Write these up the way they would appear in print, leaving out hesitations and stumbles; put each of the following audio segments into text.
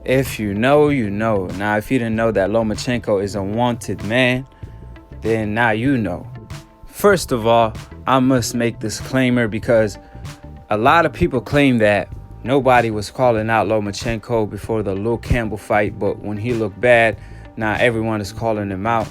If you know, you know. Now, if you didn't know that Lomachenko is a wanted man, then now you know. First of all, I must make this disclaimer because a lot of people claim that nobody was calling out Lomachenko before the Luke Campbell fight, but when he looked bad, now everyone is calling him out.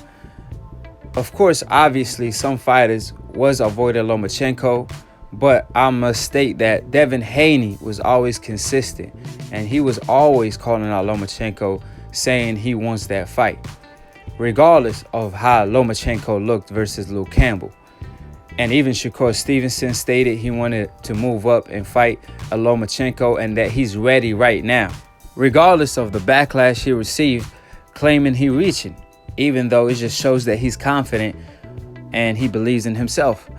Of course, obviously, some fighters was avoiding Lomachenko, but I must state that Devin Haney was always consistent, and he was always calling out Lomachenko, saying he wants that fight, regardless of how Lomachenko looked versus Luke Campbell. And even Shakur Stevenson stated he wanted to move up and fight a Lomachenko and that he's ready right now, regardless of the backlash he received, claiming he reaching, even though it just shows that he's confident and he believes in himself.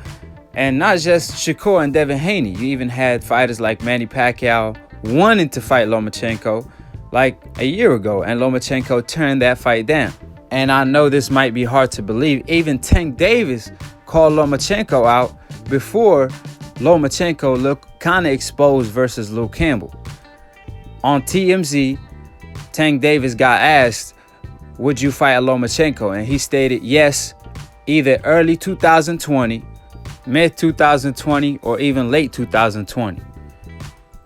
And not just Shakur and Devin Haney. You even had fighters like Manny Pacquiao wanting to fight Lomachenko like a year ago, and Lomachenko turned that fight down. And I know this might be hard to believe. Even Tank Davis called Lomachenko out before Lomachenko looked kind of exposed versus Luke Campbell. On TMZ, Tank Davis got asked, would you fight a Lomachenko? And he stated yes, either early 2020, mid 2020, or even late 2020.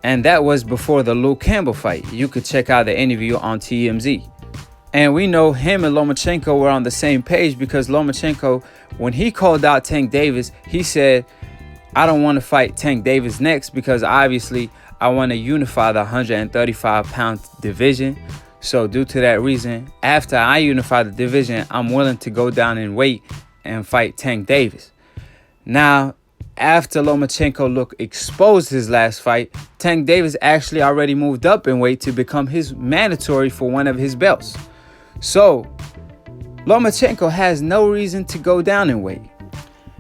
And that was before the Luke Campbell fight. You could check out the interview on TMZ. And we know him and Lomachenko were on the same page because Lomachenko, when he called out Tank Davis, he said, I don't want to fight Tank Davis next because obviously I want to unify the 135-pound division. So due to that reason, after I unify the division, I'm willing to go down in weight and fight Tank Davis. Now, after Lomachenko looked exposed his last fight, Tank Davis actually already moved up in weight to become his mandatory for one of his belts. So, Lomachenko has no reason to go down in weight.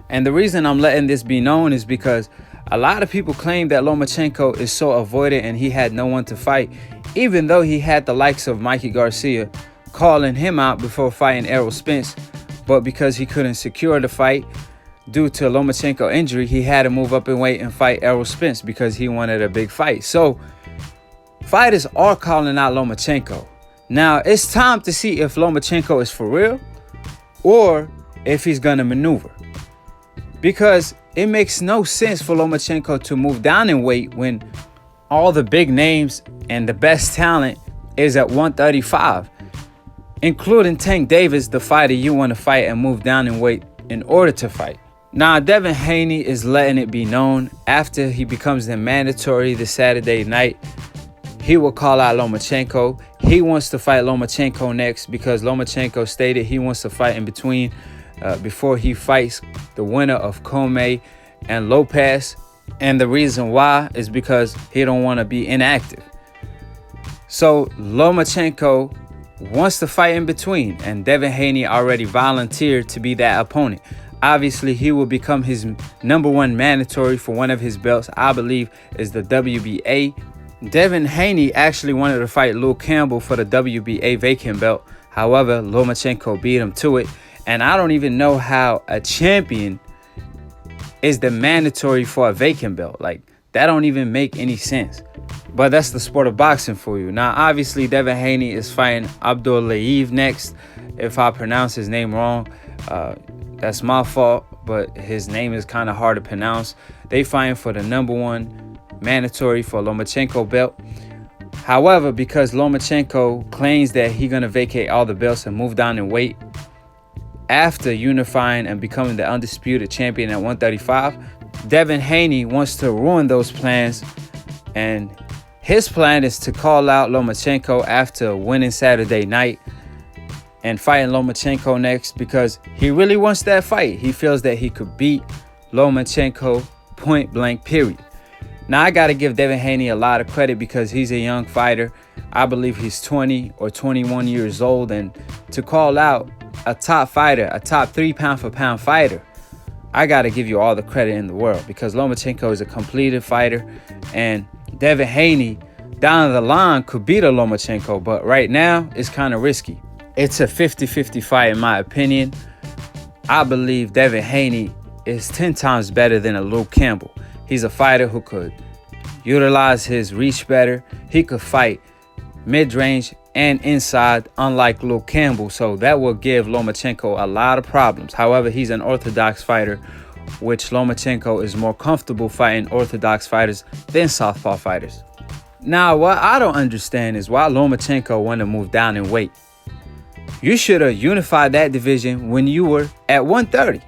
And the reason I'm letting this be known is because a lot of people claim that Lomachenko is so avoided and he had no one to fight, even though he had the likes of Mikey Garcia calling him out before fighting Errol Spence. But because he couldn't secure the fight due to Lomachenko injury, he had to move up in weight and fight Errol Spence because he wanted a big fight. So fighters are calling out Lomachenko. Now it's time to see if Lomachenko is for real or if he's gonna maneuver, because it makes no sense for Lomachenko to move down in weight when all the big names and the best talent is at 135, including Tank Davis, the fighter you want to fight and move down in weight in order to fight. Now, Devin Haney is letting it be known after he becomes the mandatory this Saturday night, he will call out Lomachenko. He wants to fight Lomachenko next because Lomachenko stated he wants to fight in between before he fights the winner of Comey and Lopez. And the reason why is because he don't want to be inactive. So Lomachenko wants to fight in between, and Devin Haney already volunteered to be that opponent. Obviously, he will become his #1 mandatory for one of his belts, I believe is the WBA. Devin Haney actually wanted to fight Luke Campbell for the WBA vacant belt. However, Lomachenko beat him to it. And I don't even know how a champion is the mandatory for a vacant belt. Like, that don't even make any sense. But that's the sport of boxing for you. Now, obviously, Devin Haney is fighting Abdullayev next. If I pronounce his name wrong, that's my fault. But his name is kind of hard to pronounce. They fighting for the #1 mandatory for Lomachenko belt. However, because Lomachenko claims that he's going to vacate all the belts and move down in weight after unifying and becoming the undisputed champion at 135, Devin Haney wants to ruin those plans, and his plan is to call out Lomachenko after winning Saturday night and fighting Lomachenko next because he really wants that fight. He feels that he could beat Lomachenko point blank, period. Now, I got to give Devin Haney a lot of credit because he's a young fighter. I believe he's 20 or 21 years old, and to call out a top fighter, a top 3 pound-for-pound fighter, I got to give you all the credit in the world because Lomachenko is a completed fighter, and Devin Haney down the line could beat a Lomachenko, but right now it's kind of risky. It's a 50-50 fight in my opinion. I believe Devin Haney is 10 times better than a Luke Campbell. He's a fighter who could utilize his reach better. He could fight mid-range, and inside, unlike Luke Campbell. So that will give Lomachenko a lot of problems. However, he's an orthodox fighter, which Lomachenko is more comfortable fighting orthodox fighters than southpaw fighters. Now, what I don't understand is why Lomachenko want to move down in weight. You should have unified that division when you were at 130.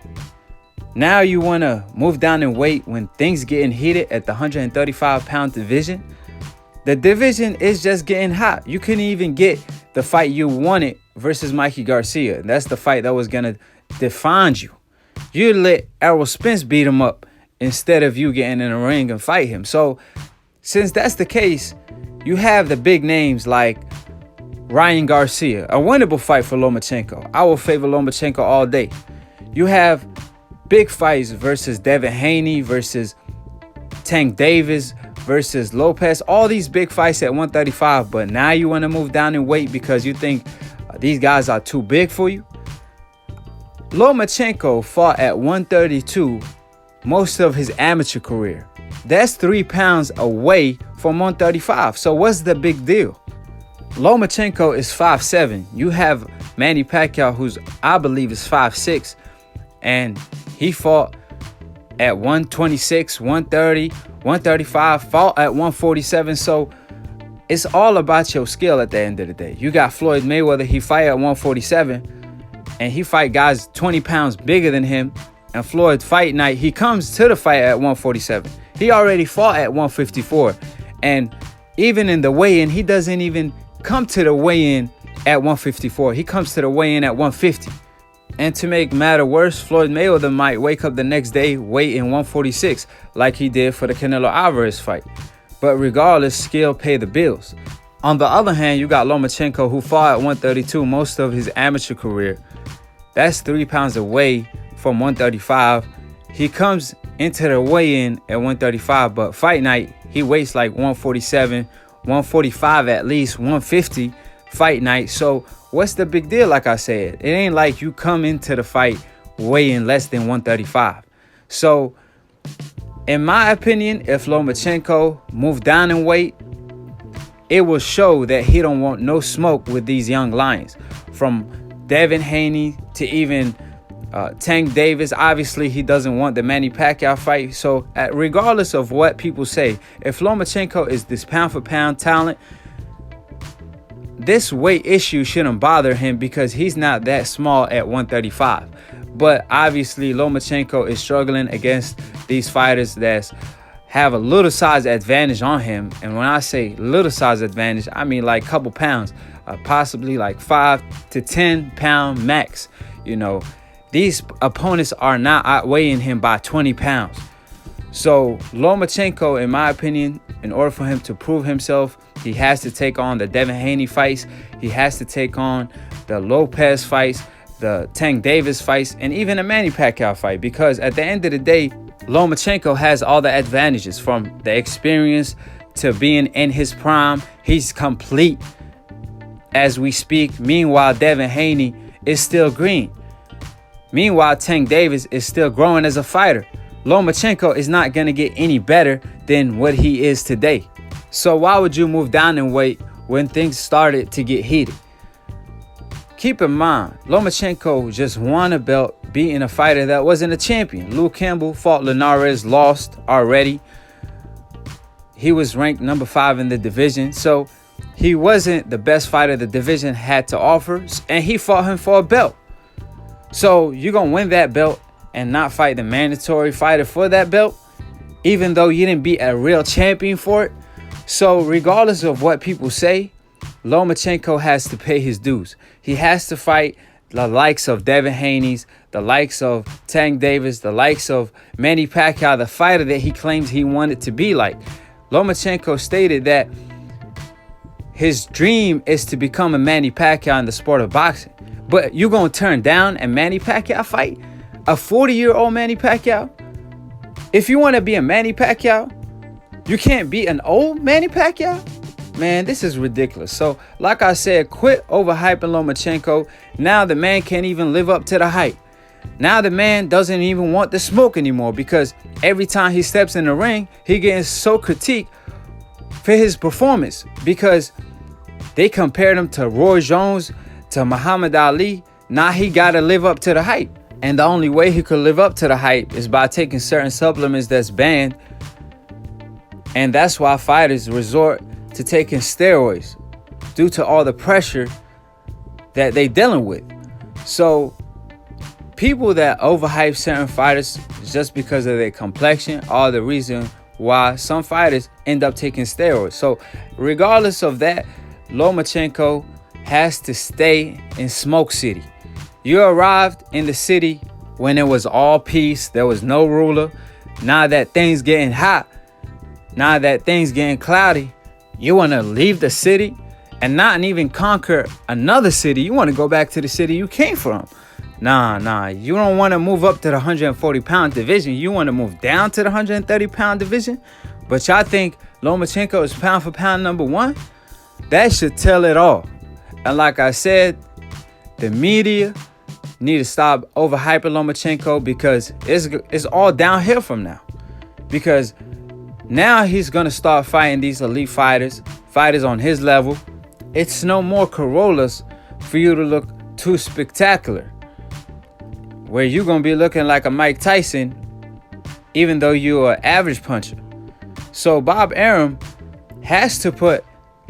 Now you want to move down in weight when things getting heated at the 135-pound division. The division is just getting hot. You couldn't even get the fight you wanted versus Mikey Garcia. That's the fight that was going to define you. You let Errol Spence beat him up instead of you getting in the ring and fight him. So since that's the case, you have the big names like Ryan Garcia, a winnable fight for Lomachenko. I will favor Lomachenko all day. You have big fights versus Devin Haney, versus Tank Davis, versus Lopez. All these big fights at 135. But now you want to move down in weight because you think these guys are too big for you. Lomachenko fought at 132 most of his amateur career. That's 3 pounds away from 135. So what's the big deal? Lomachenko is 5'7". You have Manny Pacquiao, who's I believe is 5'6", and he fought at 126, 130, 135, fought at 147. So it's all about your skill at the end of the day. You got Floyd Mayweather, he fight at 147, and he fight guys 20 pounds bigger than him. And Floyd fight night, he comes to the fight at 147. He already fought at 154. And even in the weigh-in, he doesn't even come to the weigh-in at 154. He comes to the weigh-in at 150. And to make matter worse, Floyd Mayweather might wake up the next day weighing 146 like he did for the Canelo Alvarez fight. But regardless, skill pay the bills. On the other hand, you got Lomachenko, who fought at 132 most of his amateur career. That's 3 pounds away from 135. He comes into the weigh-in at 135, but fight night, he weighs like 147, 145 at least, 150 fight night. So what's the big deal? Like I said, it ain't like you come into the fight weighing less than 135. So in my opinion, if Lomachenko moved down in weight, it will show that he don't want no smoke with these young lions. From Devin Haney to even Tank Davis. Obviously, he doesn't want the Manny Pacquiao fight. So regardless of what people say, if Lomachenko is this pound-for-pound talent, this weight issue shouldn't bother him because he's not that small at 135. But obviously, Lomachenko is struggling against these fighters that have a little size advantage on him. And when I say little size advantage, I mean like a couple pounds, possibly like 5 to 10 pound max. You know, these opponents are not outweighing him by 20 pounds. So Lomachenko, in my opinion, in order for him to prove himself, he has to take on the Devin Haney fights. He has to take on the Lopez fights, the Tank Davis fights, and even a Manny Pacquiao fight. Because at the end of the day, Lomachenko has all the advantages, from the experience to being in his prime. He's complete as we speak. Meanwhile, Devin Haney is still green. Meanwhile, Tank Davis is still growing as a fighter. Lomachenko is not going to get any better than what he is today. So why would you move down in weight when things started to get heated? Keep in mind, Lomachenko just won a belt beating a fighter that wasn't a champion. Luke Campbell fought Linares, lost already. He was ranked number 5 in the division. So he wasn't the best fighter the division had to offer. And he fought him for a belt. So you're going to win that belt and not fight the mandatory fighter for that belt, even though you didn't beat a real champion for it. So regardless of what people say, Lomachenko has to pay his dues. He has to fight the likes of Devin Haney's, the likes of Tank Davis, the likes of Manny Pacquiao, the fighter that he claims he wanted to be like. Lomachenko stated that his dream is to become a Manny Pacquiao in the sport of boxing. But you're going to turn down a Manny Pacquiao fight? A 40-year-old Manny Pacquiao? If you want to be a Manny Pacquiao, you can't be an old Manny Pacquiao? Man, this is ridiculous. So, like I said, quit overhyping Lomachenko. Now the man can't even live up to the hype. Now the man doesn't even want the smoke anymore, because every time he steps in the ring, he gets so critiqued for his performance, because They compared him to Roy Jones, to Muhammad Ali. Now he got to live up to the hype. And the only way he could live up to the hype is by taking certain supplements that's banned. And that's why fighters resort to taking steroids due to all the pressure that they dealing with. So people that overhype certain fighters just because of their complexion are the reason why some fighters end up taking steroids. So regardless of that, Lomachenko has to stay in Smoke City. You arrived in the city when it was all peace. There was no ruler. Now that things getting hot, now that things getting cloudy, you want to leave the city and not even conquer another city. You want to go back to the city you came from. Nah. You don't want to move up to the 140-pound division. You want to move down to the 130-pound division. But y'all think Lomachenko is pound for pound number one? That should tell it all. And like I said, the media need to stop overhyping Lomachenko because it's all downhill from now. Because now he's going to start fighting these elite fighters on his level. It's no more Corollas for you to look too spectacular, where you're going to be looking like a Mike Tyson, even though you're an average puncher. So Bob Arum has to put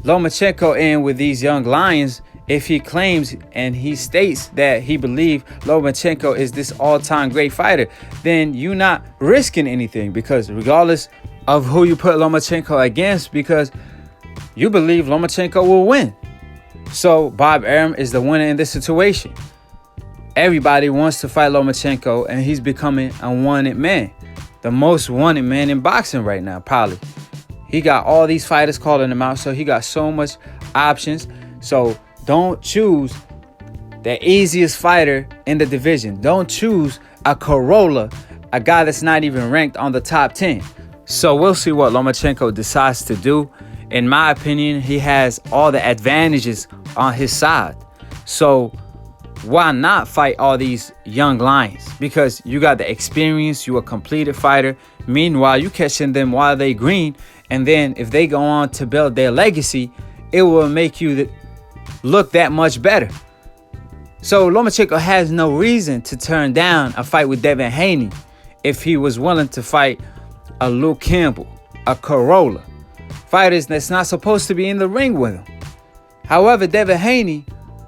Lomachenko in with these young lions if he claims and he states that he believes Lomachenko is this all-time great fighter. Then you're not risking anything, because regardless of who you put Lomachenko against, because you believe Lomachenko will win. So Bob Arum is the winner in this situation. Everybody wants to fight Lomachenko, and he's becoming a wanted man. The most wanted man in boxing right now, probably. He got all these fighters calling him out, so he got so much options. So don't choose the easiest fighter in the division. Don't choose a Corolla, a guy that's not even ranked on the top 10. So we'll see what Lomachenko decides to do. In my opinion, he has all the advantages on his side. So why not fight all these young lions? Because you got the experience, you a completed fighter. Meanwhile, you catching them while they green. And then if they go on to build their legacy, it will make you look that much better. So Lomachenko has no reason to turn down a fight with Devin Haney if he was willing to fight a Luke Campbell, a Corolla, fighters that's not supposed to be in the ring with him. However, Devin Haney,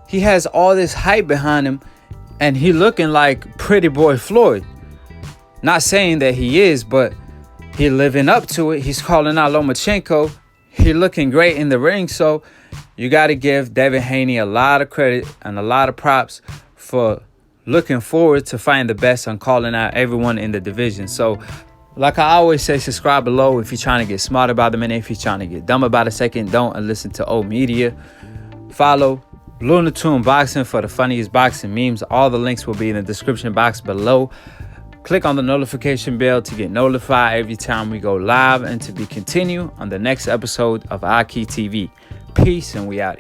he has all this hype behind him, and he looking like pretty boy Floyd. Not saying that he is, but he living up to it. He's calling out Lomachenko. He looking great in the ring. So you got to give Devin Haney a lot of credit and a lot of props for looking forward to fighting the best and calling out everyone in the division. So like I always say, subscribe below if you're trying to get smart about the minute. If you're trying to get dumb about a second, don't, and listen to old media. Follow Looney Tune Boxing for the funniest boxing memes. All the links will be in the description box below. Click on the notification bell to get notified every time we go live and to be continued on the next episode of Aki TV. Peace, and we out.